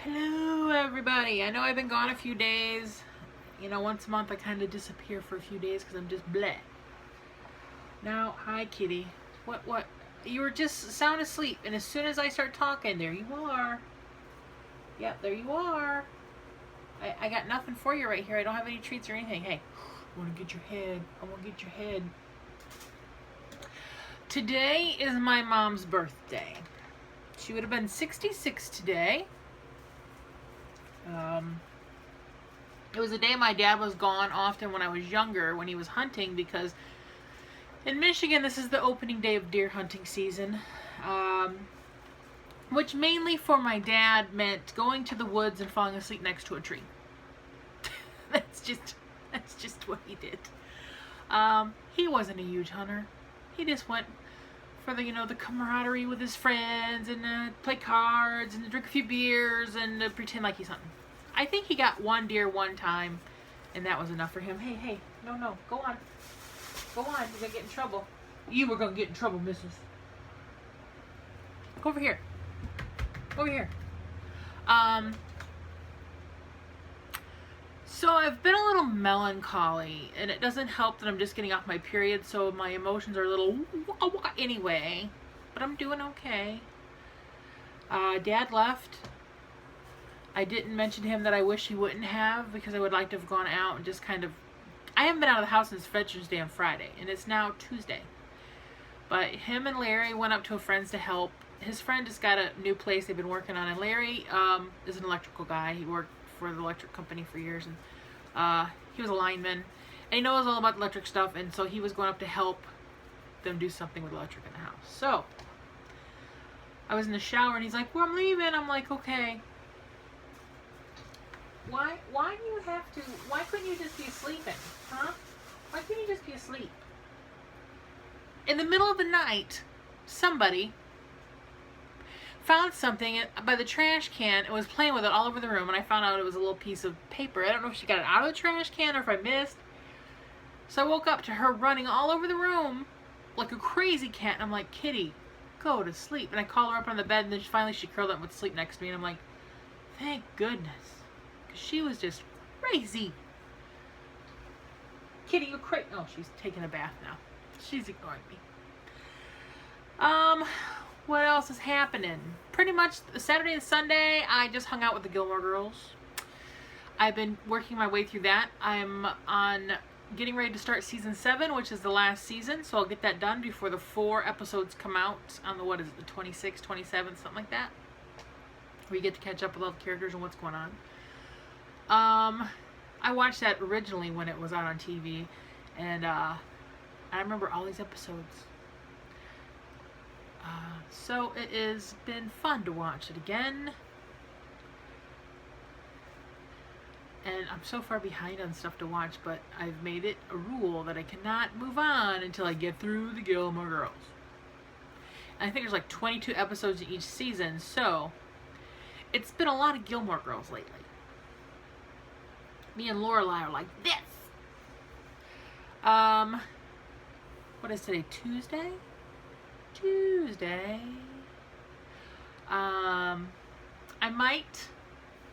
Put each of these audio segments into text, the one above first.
Hello everybody. I know I've been gone a few days. You know, once a month I kind of disappear for a few days because I'm just bleh. Now, hi kitty. What? You were just sound asleep, and as soon as I start talking, there you are. Yep, there you are. I got nothing for you right here. I don't have any treats or anything. Hey, I want to get your head. I want to get your head. Today is my mom's birthday. She would have been 66 today. It was a day my dad was gone often when I was younger, when he was hunting, because in Michigan this is the opening day of deer hunting season, which mainly for my dad meant going to the woods and falling asleep next to a tree. That's just what he did. He wasn't a huge hunter. He just went for the camaraderie with his friends and play cards and drink a few beers and pretend like he's hunting. I think he got one deer one time, and that was enough for him. Hey, no, go on. Go on, you're gonna get in trouble. You were gonna get in trouble, missus. Go over here. Over here. So I've been a little melancholy, and it doesn't help that I'm just getting off my period, so my emotions are a little anyway, but I'm doing okay. Dad left. I didn't mention to him that I wish he wouldn't have, because I would like to have gone out and just I haven't been out of the house since Veterans Day on Friday, and it's now Tuesday. But him and Larry went up to a friend's to help. His friend just got a new place they've been working on, and Larry is an electrical guy. He worked for the electric company for years, and he was a lineman, and he knows all about electric stuff, and so he was going up to help them do something with electric in the house. So I was in the shower, and he's like, well, I'm leaving. I'm like, okay. Why do you have to, why couldn't you just be sleeping, huh? Why couldn't you just be asleep? In the middle of the night, somebody found something by the trash can and was playing with it all over the room, and I found out it was a little piece of paper. I don't know if she got it out of the trash can or if I missed. So I woke up to her running all over the room like a crazy cat, and I'm like, Kitty, go to sleep. And I called her up on the bed, and then finally she curled up and went to sleep next to me, and I'm like, thank goodness. She was just crazy. Kitty, you're crazy. Oh, she's taking a bath now. She's ignoring me. What else is happening? Pretty much Saturday and Sunday, I just hung out with the Gilmore Girls. I've been working my way through that. I'm getting ready to start season 7, which is the last season, so I'll get that done before the 4 episodes come out on the 26th, 27th, something like that. Where you get to catch up with all the characters and what's going on. I watched that originally when it was out on TV, and I remember all these episodes. So it has been fun to watch it again. And I'm so far behind on stuff to watch, but I've made it a rule that I cannot move on until I get through the Gilmore Girls. And I think there's like 22 episodes in each season, so it's been a lot of Gilmore Girls lately. Me and Lorelai are like this. What is today? Tuesday?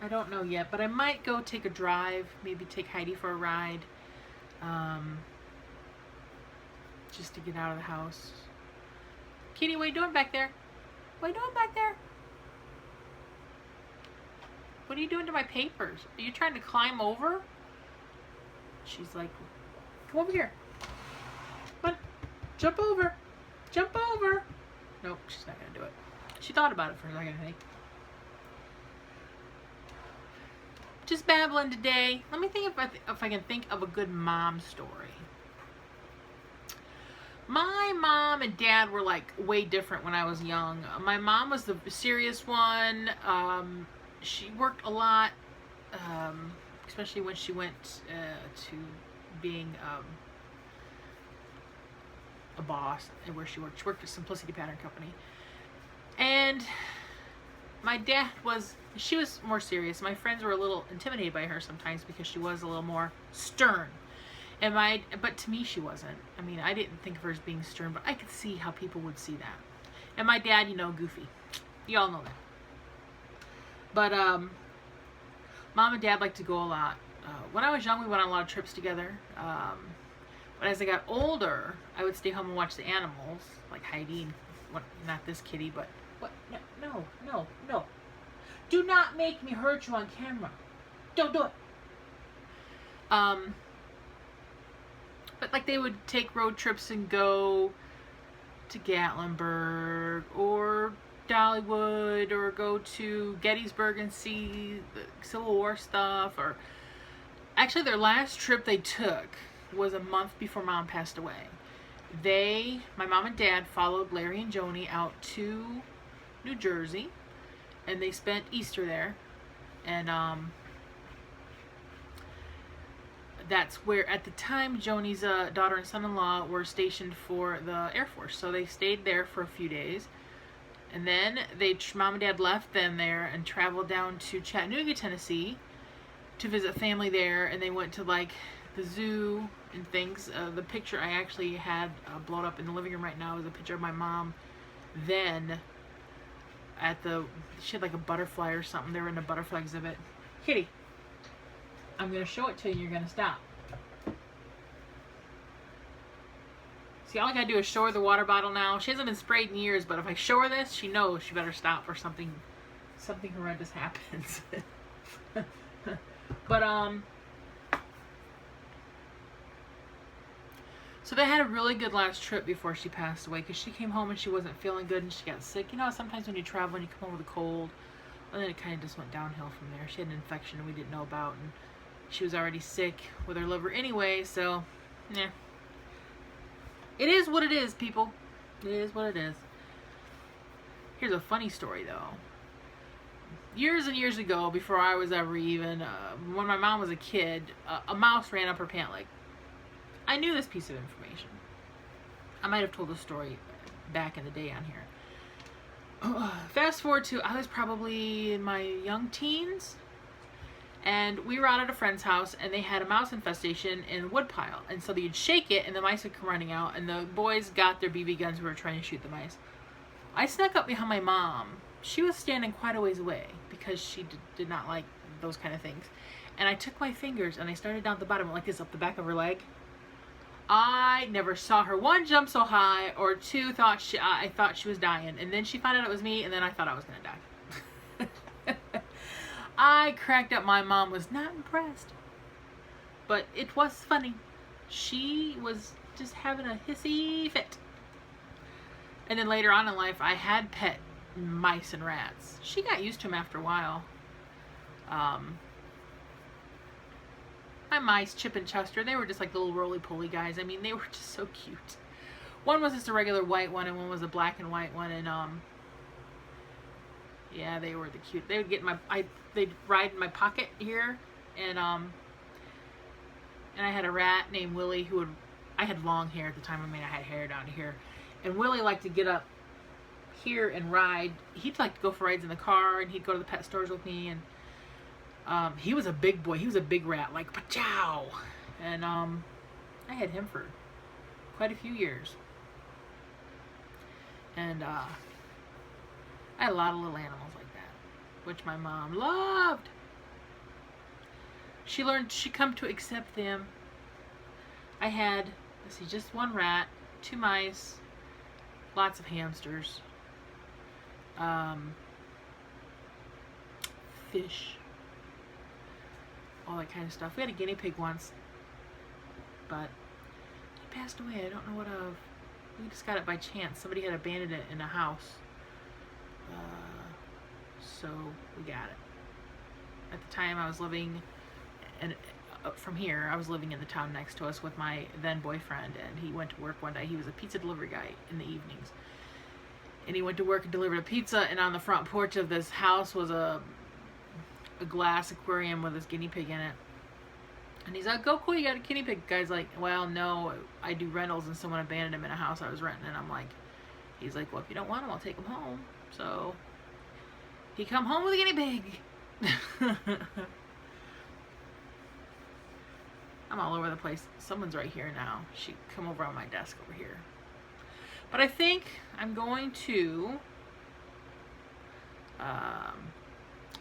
I don't know yet, but I might go take a drive, maybe take Heidi for a ride, just to get out of the house. Kitty, what are you doing back there? What are you doing back there? What are you doing to my papers? Are you trying to climb over? She's like, come over here. Come on, jump over. Jump over. Nope, she's not going to do it. She thought about it for a second, I think. Just babbling today. Let me think if I can think of a good mom story. My mom and dad were like way different when I was young. My mom was the serious one. She worked a lot, especially when she went to being a boss, where she worked at Simplicity Pattern Company. And my dad she was more serious. My friends were a little intimidated by her sometimes because she was a little more stern. But to me she wasn't. I mean, I didn't think of her as being stern, but I could see how people would see that. And my dad, goofy. You all know that. But Mom and Dad like to go a lot. When I was young, we went on a lot of trips together. But as I got older, I would stay home and watch the animals, like Heidi. And not this kitty, but what? No, no, no, no. Do not make me hurt you on camera. Don't do it. But like they would take road trips and go to Gatlinburg or Dollywood or go to Gettysburg and see the Civil War stuff. Or actually, their last trip they took was a month before Mom passed away. My mom and Dad, followed Larry and Joni out to New Jersey, and they spent Easter there. And that's where, at the time, Joni's daughter and son-in-law were stationed for the Air Force. So they stayed there for a few days. And then Mom and Dad left them there and traveled down to Chattanooga, Tennessee to visit family there. And they went to like the zoo and things. The picture I actually had blown up in the living room right now is a picture of my mom then she had like a butterfly or something. They were in a butterfly exhibit. Kitty, I'm going to show it to you and you're going to stop. See, all I got to do is show her the water bottle now. She hasn't been sprayed in years, but if I show her this, she knows she better stop or something horrendous happens. But, so they had a really good last trip before she passed away, because she came home and she wasn't feeling good and she got sick. You know, sometimes when you travel and you come home with a cold, and then it kind of just went downhill from there. She had an infection we didn't know about, and she was already sick with her liver anyway, so, yeah. It is what it is, people. It is what it is. Here's a funny story, though. Years and years ago, before I was ever even, when my mom was a kid, a mouse ran up her pant leg. I knew this piece of information. I might have told the story back in the day on here. Fast forward to, I was probably in my young teens, and we were out at a friend's house, and they had a mouse infestation in a woodpile. And so you'd shake it, and the mice would come running out, and the boys got their BB guns and were trying to shoot the mice. I snuck up behind my mom. She was standing quite a ways away, because she did not like those kind of things. And I took my fingers, and I started down at the bottom, like this, up the back of her leg. I never saw her, one, jump so high, or two, I thought she was dying. And then she found out it was me, and then I thought I was going to die. I cracked up. My mom was not impressed. But it was funny. She was just having a hissy fit. And then later on in life, I had pet mice and rats. She got used to them after a while. My mice, Chip and Chester, they were just like little roly-poly guys. I mean, they were just so cute. One was just a regular white one, and one was a black and white one, and yeah, they were the cute. They would get they'd ride in my pocket here, and I had a rat named Willie I had long hair at the time. I mean, I had hair down here, and Willie liked to get up here and ride. He'd like to go for rides in the car, and he'd go to the pet stores with me, and he was a big boy. He was a big rat, like pachow. And I had him for quite a few years. And I had a lot of little animals like that, which my mom loved. She come to accept them. I had, let's see, just one rat, 2 mice, lots of hamsters, fish, all that kind of stuff. We had a guinea pig once, but he passed away. I don't know what of. We just got it by chance. Somebody had abandoned it in a house, so we got it. At the time, I was living, and from here, I was living in the town next to us with my then boyfriend, and he went to work one day. He was a pizza delivery guy in the evenings, and he went to work and delivered a pizza. And on the front porch of this house was a glass aquarium with this guinea pig in it. And he's like, "Oh, cool, you got a guinea pig." The guy's like, "Well, no, I do rentals, and someone abandoned him in a house I was renting." And I'm like, he's like, "Well, if you don't want him, I'll take him home." So he come home with a guinea pig. I'm all over the place. Someone's right here now. She come over on my desk over here. But I think I'm going to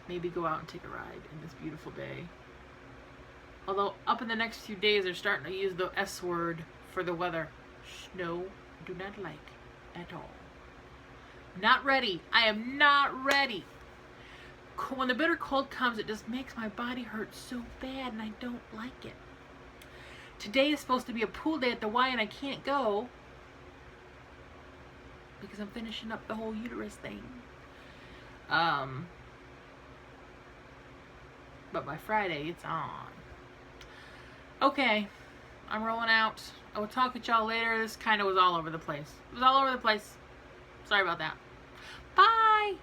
maybe go out and take a ride in this beautiful day. Although up in the next few days they're starting to use the S word for the weather. Snow, do not like at all. Not ready. I am not ready. When the bitter cold comes, it just makes my body hurt so bad, and I don't like it. Today is supposed to be a pool day at the Y, and I can't go because I'm finishing up the whole uterus thing. But by Friday, it's on. Okay, I'm rolling out. I will talk with y'all later. This kind of was all over the place. It was all over the place. Sorry about that. Bye!